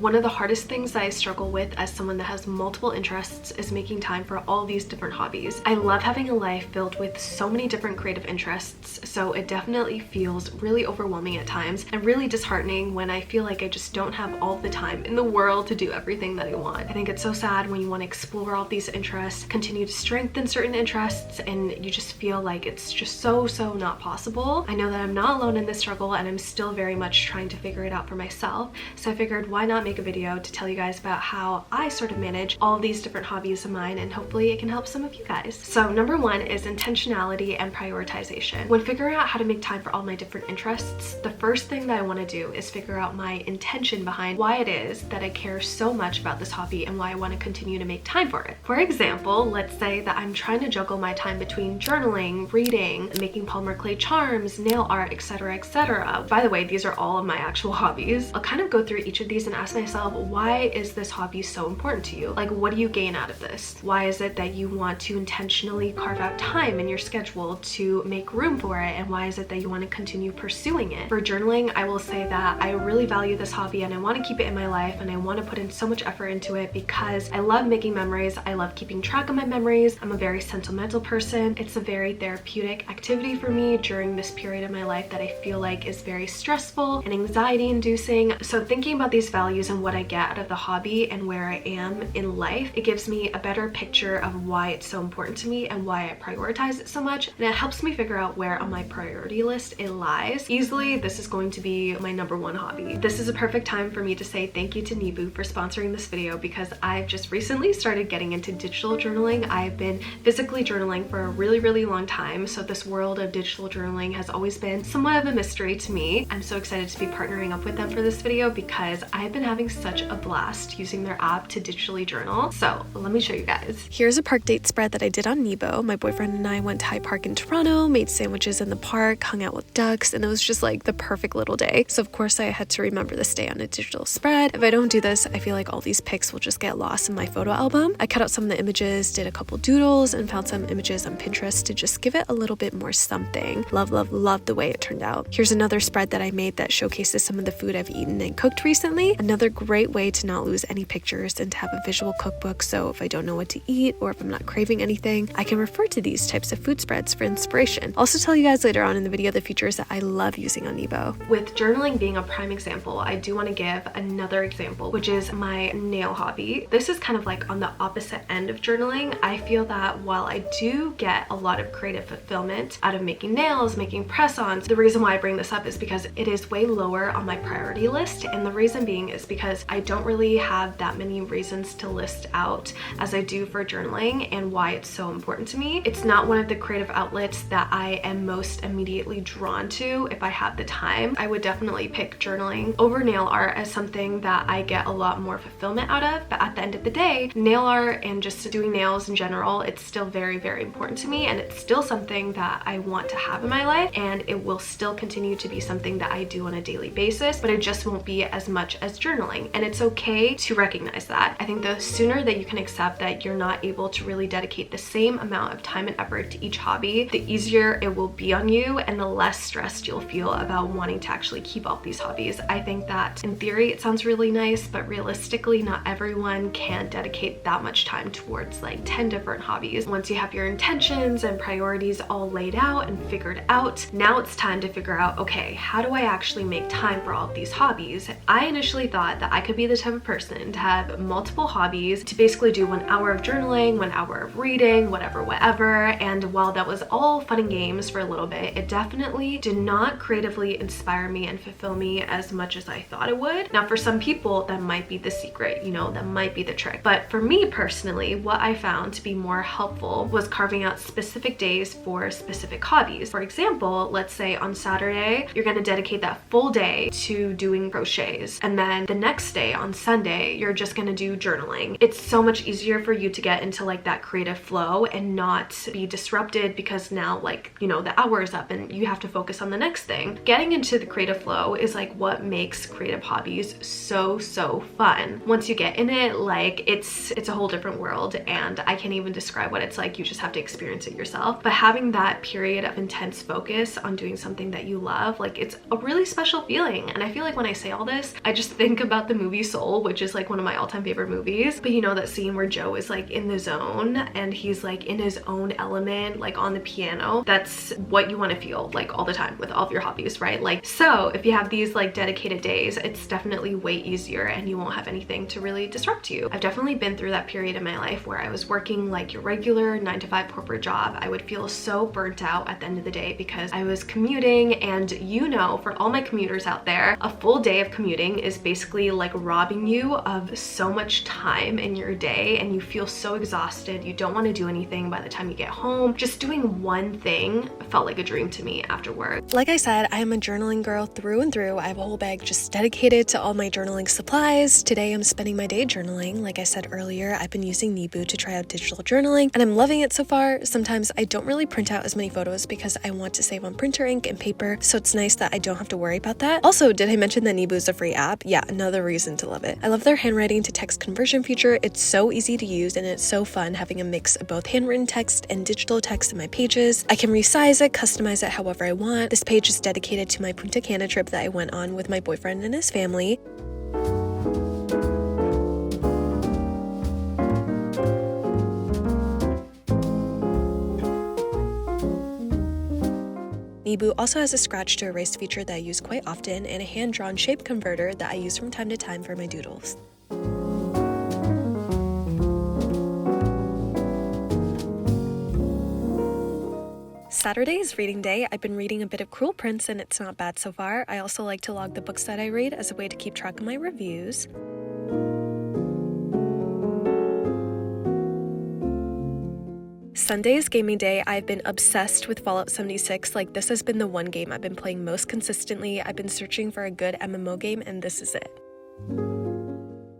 One of the hardest things that I struggle with as someone that has multiple interests is making time for all these different hobbies. I love having a life filled with so many different creative interests, so it definitely feels really overwhelming at times and really disheartening when I feel like I just don't have all the time in the world to do everything that I want. I think it's so sad when you want to explore all these interests, continue to strengthen certain interests, and you just feel like it's just so not possible. I know that I'm not alone in this struggle, and I'm still very much trying to figure it out for myself. So I figured, why not make a video to tell you guys about how I sort of manage all these different hobbies of mine, and hopefully it can help some of you guys. So number one is intentionality and prioritization. When figuring out how to make time for all my different interests, the first thing that I want to do is figure out my intention behind why it is that I care so much about this hobby and why I want to continue to make time for it. For example, let's say that I'm trying to juggle my time between journaling, reading, making polymer clay charms, nail art, etc, etc. By the way, these are all of my actual hobbies. I'll kind of go through each of these and ask myself, why is this hobby so important to you? Like, what do you gain out of this? Why is it that you want to intentionally carve out time in your schedule to make room for it? And why is it that you want to continue pursuing it? For journaling, I will say that I really value this hobby and I want to keep it in my life, and I want to put in so much effort into it because I love making memories. I love keeping track of my memories. I'm a very sentimental person. It's a very therapeutic activity for me during this period of my life that I feel like is very stressful and anxiety inducing. So thinking about these values and what I get out of the hobby and where I am in life, it gives me a better picture of why it's so important to me and why I prioritize it so much, and it helps me figure out where on my priority list it lies. Easily, this is going to be my number one hobby. This is a perfect time for me to say thank you to Nibu for sponsoring this video, because I've just recently started getting into digital journaling. I've been physically journaling for a really long time, so this world of digital journaling has always been somewhat of a mystery to me. I'm so excited to be partnering up with them for this video because I've been having such a blast using their app to digitally journal. So let me show you guys. Here's a park date spread that I did on Nebo. My boyfriend and I went to High Park in Toronto, made sandwiches in the park, hung out with ducks, and it was just like the perfect little day. So of course I had to remember this day on a digital spread. If I don't do this, I feel like all these pics will just get lost in my photo album. I cut out some of the images, did a couple doodles, and found some images on Pinterest to just give it a little bit more something. Love the way it turned out. Here's another spread that I made that showcases some of the food I've eaten and cooked recently. Another great way to not lose any pictures and to have a visual cookbook, so if I don't know what to eat or if I'm not craving anything, I can refer to these types of food spreads for inspiration. I'll also tell you guys later on in the video the features that I love using on Nebo. With journaling being a prime example, I do want to give another example, which is my nail hobby. This is kind of like on the opposite end of journaling. I feel that while I do get a lot of creative fulfillment out of making nails, making press-ons, the reason why I bring this up is because it is way lower on my priority list, and the reason being is because I don't really have that many reasons to list out as I do for journaling and why it's so important to me. It's not one of the creative outlets that I am most immediately drawn to. If I have the time, I would definitely pick journaling over nail art as something that I get a lot more fulfillment out of. But at the end of the day, nail art and just doing nails in general, it's still very important to me, and it's still something that I want to have in my life, and it will still continue to be something that I do on a daily basis, but it just won't be as much as journaling, and it's okay to recognize that. I think the sooner that you can accept that you're not able to really dedicate the same amount of time and effort to each hobby, the easier it will be on you and the less stressed you'll feel about wanting to actually keep all these hobbies. I think that in theory it sounds really nice, but realistically not everyone can dedicate that much time towards like 10 different hobbies. Once you have your intentions and priorities all laid out and figured out, now it's time to figure out, okay, how do I actually make time for all of these hobbies? I initially thought that I could be the type of person to have multiple hobbies, to basically do 1 hour of journaling, 1 hour of reading, whatever, and while that was all fun and games for a little bit, it definitely did not creatively inspire me and fulfill me as much as I thought it would. Now for some people that might be the secret, you know, that might be the trick, but for me personally, what I found to be more helpful was carving out specific days for specific hobbies. For example, let's say on Saturday you're going to dedicate that full day to doing crochets, and then the next day on Sunday you're just going to do journaling. It's so much easier for you to get into like that creative flow and not be disrupted because now, like, you know, the hour is up and you have to focus on the next thing. Getting into the creative flow is like what makes creative hobbies so fun. Once you get in it, like it's a whole different world, and I can't even describe what it's like. You just have to experience it yourself. But having that period of intense focus on doing something that you love, like, it's a really special feeling. And I feel like when I say all this, I just think about about the movie Soul, which is like one of my all-time favorite movies. But you know that scene where Joe is like in the zone and he's like in his own element, like on the piano? That's what you want to feel like all the time with all of your hobbies, right? Like, so if you have these like dedicated days, it's definitely way easier and you won't have anything to really disrupt you. I've definitely been through that period in my life where I was working like your regular 9-to-5 corporate job. I would feel so burnt out at the end of the day because I was commuting, and you know, for all my commuters out there, a full day of commuting is basically like robbing you of so much time in your day, and you feel so exhausted. You don't want to do anything by the time you get home. Just doing one thing felt like a dream to me after work. Like I said, I am a journaling girl through and through. I have a whole bag just dedicated to all my journaling supplies. Today I'm spending my day journaling. Like I said earlier, I've been using Nibu to try out digital journaling, and I'm loving it so far. Sometimes I don't really print out as many photos because I want to save on printer ink and paper, so it's nice that I don't have to worry about that. Also, did I mention that Nibu is a free app? Yeah, another reason to love it. I love their handwriting to text conversion feature. It's so easy to use and it's so fun having a mix of both handwritten text and digital text in my pages. I can resize it, customize it however I want. This page is dedicated to my Punta Cana trip that I went on with my boyfriend and his family. Nibu also has a scratch to erase feature that I use quite often, and a hand-drawn shape converter that I use from time to time for my doodles. Saturday is reading day. I've been reading a bit of Cruel Prince and it's not bad so far. I also like to log the books that I read as a way to keep track of my reviews. Sunday is gaming day. I've been obsessed with Fallout 76. Like, this has been the one game I've been playing most consistently. I've been searching for a good MMO game and this is it.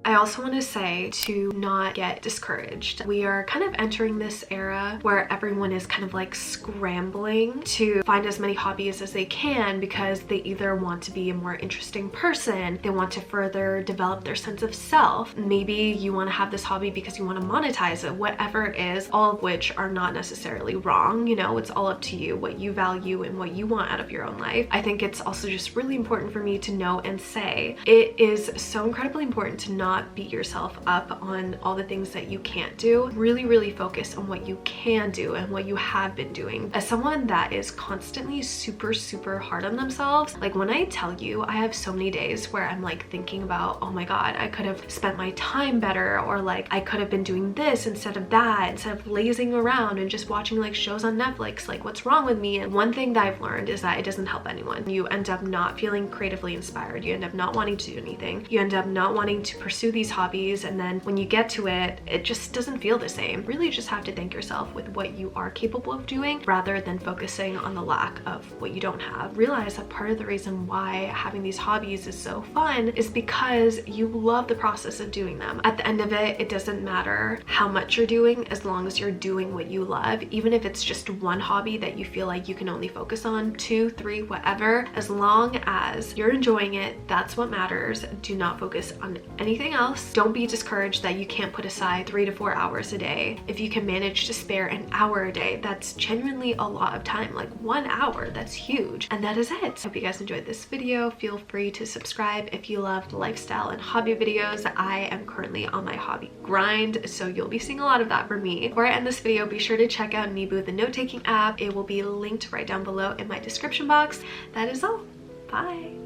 I also want to say to not get discouraged. We are kind of entering this era where everyone is kind of like scrambling to find as many hobbies as they can because they either want to be a more interesting person, they want to further develop their sense of self. Maybe you want to have this hobby because you want to monetize it, whatever it is, all of which are not necessarily wrong. You know, it's all up to you, what you value and what you want out of your own life. I think it's also just really important for me to know and say it is so incredibly important to not beat yourself up on all the things that you can't do. Really focus on what you can do and what you have been doing. As someone that is constantly super hard on themselves, like when I tell you I have so many days where I'm like thinking about, oh my god, I could have spent my time better, or like I could have been doing this instead of that, instead of lazing around and just watching like shows on Netflix, like what's wrong with me? And one thing that I've learned is that it doesn't help anyone. You end up not feeling creatively inspired. You end up not wanting to do anything. You end up not wanting to pursue these hobbies, and then when you get to it, it just doesn't feel the same. Really just have to thank yourself with what you are capable of doing rather than focusing on the lack of what you don't have. Realize that part of the reason why having these hobbies is so fun is because you love the process of doing them. At the end of it, it doesn't matter how much you're doing as long as you're doing what you love, even if it's just one hobby that you feel like you can only focus on, 2, 3, whatever. As long as you're enjoying it, that's what matters. Do not focus on anything else. Don't be discouraged that you can't put aside 3 to 4 hours a day. If you can manage to spare an hour a day, that's genuinely a lot of time. Like 1 hour, that's huge. And that is it. Hope you guys enjoyed this video. Feel free to subscribe if you loved lifestyle and hobby videos. I am currently on my hobby grind, so you'll be seeing a lot of that from me. Before I end this video, be sure to check out Nibu, the note-taking app. It will be linked right down below in my description box. That is all. Bye.